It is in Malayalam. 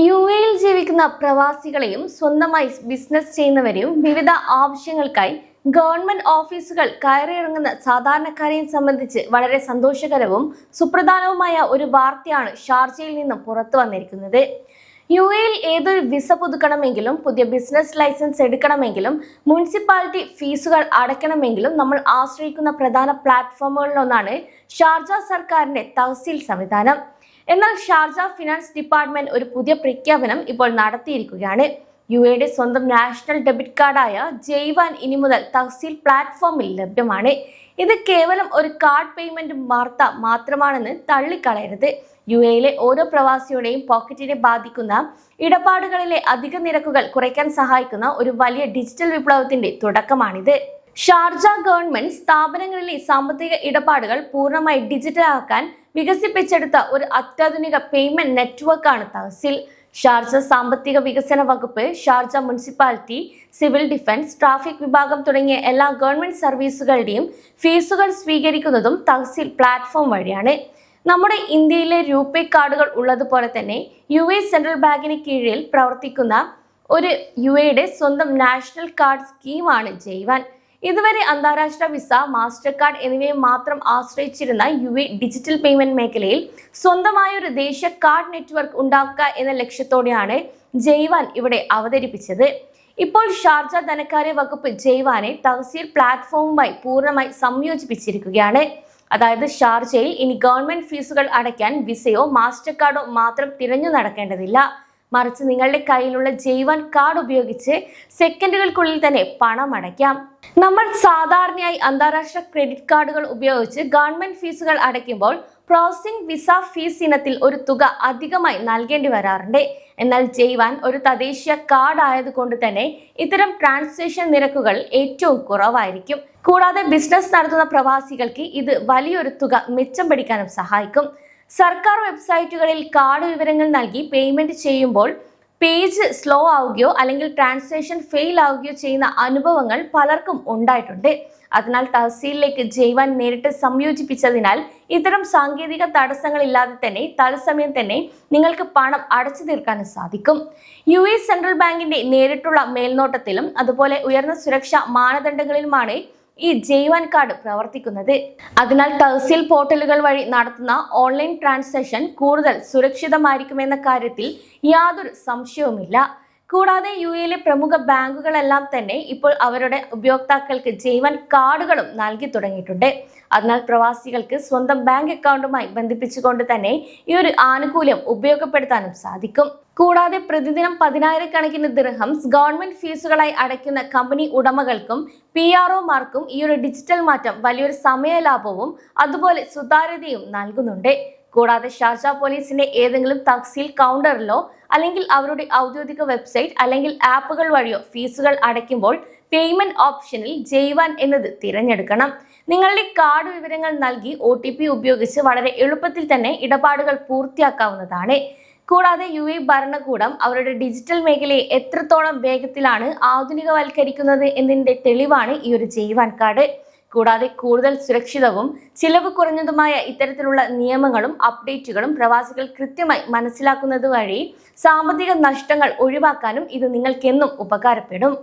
യുഎയിൽ ജീവിക്കുന്ന പ്രവാസികളെയും സ്വന്തമായി ബിസിനസ് ചെയ്യുന്നവരെയും വിവിധ ആവശ്യങ്ങൾക്കായി ഗവൺമെന്റ് ഓഫീസുകൾ കയറിയിറങ്ങുന്ന സാധാരണക്കാരെയും സംബന്ധിച്ച് വളരെ സന്തോഷകരവും സുപ്രധാനവുമായ ഒരു വാർത്തയാണ് ഷാർജയിൽ നിന്നും പുറത്തു വന്നിരിക്കുന്നത്. യുഎയിൽ ഏതൊരു വിസ പുതുക്കണമെങ്കിലും പുതിയ ബിസിനസ് ലൈസൻസ് എടുക്കണമെങ്കിലും മുനിസിപ്പാലിറ്റി ഫീസുകൾ അടയ്ക്കണമെങ്കിലും നമ്മൾ ആശ്രയിക്കുന്ന പ്രധാന പ്ലാറ്റ്ഫോമുകളിലൊന്നാണ് ഷാർജ സർക്കാരിന്റെ തഹസീൽ സംവിധാനം. എന്നാൽ ഷാർജ ഫിനാൻസ് ഡിപ്പാർട്ട്മെന്റ് ഒരു പുതിയ പ്രഖ്യാപനം ഇപ്പോൾ നടത്തിയിരിക്കുകയാണ്. യുഎയുടെ സ്വന്തം നാഷണൽ ഡെബിറ്റ് കാർഡായ ജയ്വാൻ ഇനി മുതൽ തഹസീൽ പ്ലാറ്റ്ഫോമിൽ ലഭ്യമാണ്. ഇത് കേവലം ഒരു കാർഡ് പേയ്മെന്റ് വാർത്ത മാത്രമാണെന്ന് തള്ളിക്കളയരുത്. യുഎയിലെ ഓരോ പ്രവാസിയുടെയും പോക്കറ്റിനെ ബാധിക്കുന്ന ഇടപാടുകളിലെ അധിക നിരക്കുകൾ കുറയ്ക്കാൻ സഹായിക്കുന്ന ഒരു വലിയ ഡിജിറ്റൽ വിപ്ലവത്തിന്റെ തുടക്കമാണിത്. ഷാർജ ഗവൺമെന്റ് സ്ഥാപനങ്ങളിലെ സാമ്പത്തിക ഇടപാടുകൾ പൂർണ്ണമായി ഡിജിറ്റലാക്കാൻ വികസിപ്പിച്ചെടുത്ത ഒരു അത്യാധുനിക പേയ്മെന്റ് നെറ്റ്വർക്കാണ് തഹസീൽ. ഷാർജ സാമ്പത്തിക വികസന വകുപ്പ്, Sharjah municipality, civil defence, traffic വിഭാഗം തുടങ്ങിയ എല്ലാ ഗവൺമെന്റ് സർവീസുകളുടെയും ഫീസുകൾ സ്വീകരിക്കുന്നതും തഹസീൽ പ്ലാറ്റ്ഫോം വഴിയാണ്. നമ്മുടെ ഇന്ത്യയിലെ രൂപേ കാർഡുകൾ ഉള്ളതുപോലെ തന്നെ യുഎ സെൻട്രൽ ബാങ്കിന് കീഴിൽ പ്രവർത്തിക്കുന്ന ഒരു യുഎയുടെ സ്വന്തം നാഷണൽ കാർഡ് സ്കീമാണ് ജയ്വാൻ. ഇതുവരെ അന്താരാഷ്ട്ര വിസ, മാസ്റ്റർ കാർഡ് എന്നിവയെ മാത്രം ആശ്രയിച്ചിരുന്ന യുഎ ഡിജിറ്റൽ പേയ്മെന്റ് മേഖലയിൽ സ്വന്തമായ ഒരു ദേശീയ കാർഡ് നെറ്റ്വർക്ക് ഉണ്ടാക്കുക എന്ന ലക്ഷ്യത്തോടെയാണ് ജയ്വാൻ ഇവിടെ അവതരിപ്പിച്ചത്. ഇപ്പോൾ ഷാർജ ധനകാര്യ വകുപ്പ് ജയ്വാനെ തഹസീൽ പ്ലാറ്റ്ഫോമുമായി പൂർണ്ണമായി സംയോജിപ്പിച്ചിരിക്കുകയാണ്. അതായത് ഷാർജയിൽ ഇനി ഗവൺമെന്റ് ഫീസുകൾ അടയ്ക്കാൻ വിസയോ മാസ്റ്റർ കാർഡോ മാത്രം തിരഞ്ഞു നടക്കേണ്ടതില്ല. മറിച്ച് നിങ്ങളുടെ കയ്യിലുള്ള ജയ്വാൻ കാർഡ് ഉപയോഗിച്ച് സെക്കൻഡുകൾക്കുള്ളിൽ തന്നെ പണം അടയ്ക്കാം. നമ്മൾ സാധാരണയായി അന്താരാഷ്ട്ര ക്രെഡിറ്റ് കാർഡുകൾ ഉപയോഗിച്ച് ഗവൺമെന്റ് ഫീസുകൾ അടയ്ക്കുമ്പോൾ പ്രോസസിംഗ് വിസ ഫീസ് ഇനത്തിൽ ഒരു തുക അധികമായി നൽകേണ്ടി വരാറുണ്ട്. എന്നാൽ ജയ്വാൻ ഒരു തദ്ദേശീയ കാർഡ് ആയതുകൊണ്ട് തന്നെ ഇത്തരം ട്രാൻസാക്ഷൻ നിരക്കുകൾ ഏറ്റവും കുറവായിരിക്കും. കൂടാതെ ബിസിനസ് നടത്തുന്ന പ്രവാസികൾക്ക് ഇത് വലിയൊരു തുക മിച്ചം പിടിക്കാനും സഹായിക്കും. സർക്കാർ വെബ്സൈറ്റുകളിൽ കാർഡ് വിവരങ്ങൾ നൽകി പേയ്മെന്റ് ചെയ്യുമ്പോൾ പേജ് സ്ലോ ആവുകയോ അല്ലെങ്കിൽ ട്രാൻസാക്ഷൻ ഫെയിൽ ആവുകയോ ചെയ്യുന്ന അനുഭവങ്ങൾ പലർക്കും ഉണ്ടായിട്ടുണ്ട്. അതിനാൽ തഹസീലിലേക്ക് ജയ്വാൻ നേരിട്ട് സംയോജിപ്പിച്ചതിനാൽ ഇത്തരം സാങ്കേതിക തടസ്സങ്ങളില്ലാതെ തന്നെ തത്സമയം തന്നെ നിങ്ങൾക്ക് പണം അടച്ചു തീർക്കാനും സാധിക്കും. യുഎ സെൻട്രൽ ബാങ്കിന്റെ നേരിട്ടുള്ള മേൽനോട്ടത്തിലും അതുപോലെ ഉയർന്ന സുരക്ഷാ മാനദണ്ഡങ്ങളിലുമാണ് ഈ ജയ്വാൻ കാർഡ് പ്രവർത്തിക്കുന്നത്. അതിനാൽ തഹസീൽ പോർട്ടലുകൾ വഴി നടത്തുന്ന ഓൺലൈൻ ട്രാൻസാക്ഷൻ കൂടുതൽ സുരക്ഷിതമായിരിക്കുമെന്ന കാര്യത്തിൽ യാതൊരു സംശയവുമില്ല. കൂടാതെ യുഎയിലെ പ്രമുഖ ബാങ്കുകളെല്ലാം തന്നെ ഇപ്പോൾ അവരുടെ ഉപയോക്താക്കൾക്ക് ജയ്വാൻ കാർഡുകളും നൽകി തുടങ്ങിയിട്ടുണ്ട്. അതിനാൽ പ്രവാസികൾക്ക് സ്വന്തം ബാങ്ക് അക്കൗണ്ടുമായി ബന്ധിപ്പിച്ചുകൊണ്ട് തന്നെ ഈ ഒരു ആനുകൂല്യം ഉപയോഗപ്പെടുത്താനും സാധിക്കും. കൂടാതെ പ്രതിദിനം 10,000 ദിർഹംസ് ഗവൺമെന്റ് ഫീസുകളായി അടയ്ക്കുന്ന കമ്പനി ഉടമകൾക്കും PROമാർക്കും ഈ ഒരു ഡിജിറ്റൽ മാറ്റം വലിയൊരു സമയ ലാഭവും അതുപോലെ സുതാര്യതയും നൽകുന്നുണ്ട്. കൂടാതെ ഷാർജ പോലീസിന്റെ ഏതെങ്കിലും തഹസീൽ കൗണ്ടറിലോ അല്ലെങ്കിൽ അവരുടെ ഔദ്യോഗിക വെബ്സൈറ്റ് അല്ലെങ്കിൽ ആപ്പുകൾ വഴിയോ ഫീസുകൾ അടയ്ക്കുമ്പോൾ പേയ്മെന്റ് ഓപ്ഷനിൽ ജയ്വാൻ എന്നത് തിരഞ്ഞെടുക്കണം. നിങ്ങളുടെ കാർഡ് വിവരങ്ങൾ നൽകി OTP ഉപയോഗിച്ച് വളരെ എളുപ്പത്തിൽ തന്നെ ഇടപാടുകൾ പൂർത്തിയാക്കാവുന്നതാണ്. കൂടാതെ യുഎ ഭരണകൂടം അവരുടെ ഡിജിറ്റൽ മേഖലയെ എത്രത്തോളം വേഗത്തിലാണ് ആധുനികവൽക്കരിക്കുന്നത് എന്നതിന്റെ തെളിവാണ് ഈ ഒരു ജയ്വാൻ കാർഡ്. കൂടാതെ കൂടുതൽ സുരക്ഷിതവും ചിലവ് കുറഞ്ഞതുമായ ഇത്തരത്തിലുള്ള നിയമങ്ങളും അപ്ഡേറ്റുകളും പ്രവാസികൾ കൃത്യമായി മനസ്സിലാക്കുന്നത് വഴി സാമ്പത്തിക നഷ്ടങ്ങൾ ഒഴിവാക്കാനും ഇത് നിങ്ങൾക്കെന്നും ഉപകാരപ്പെടും.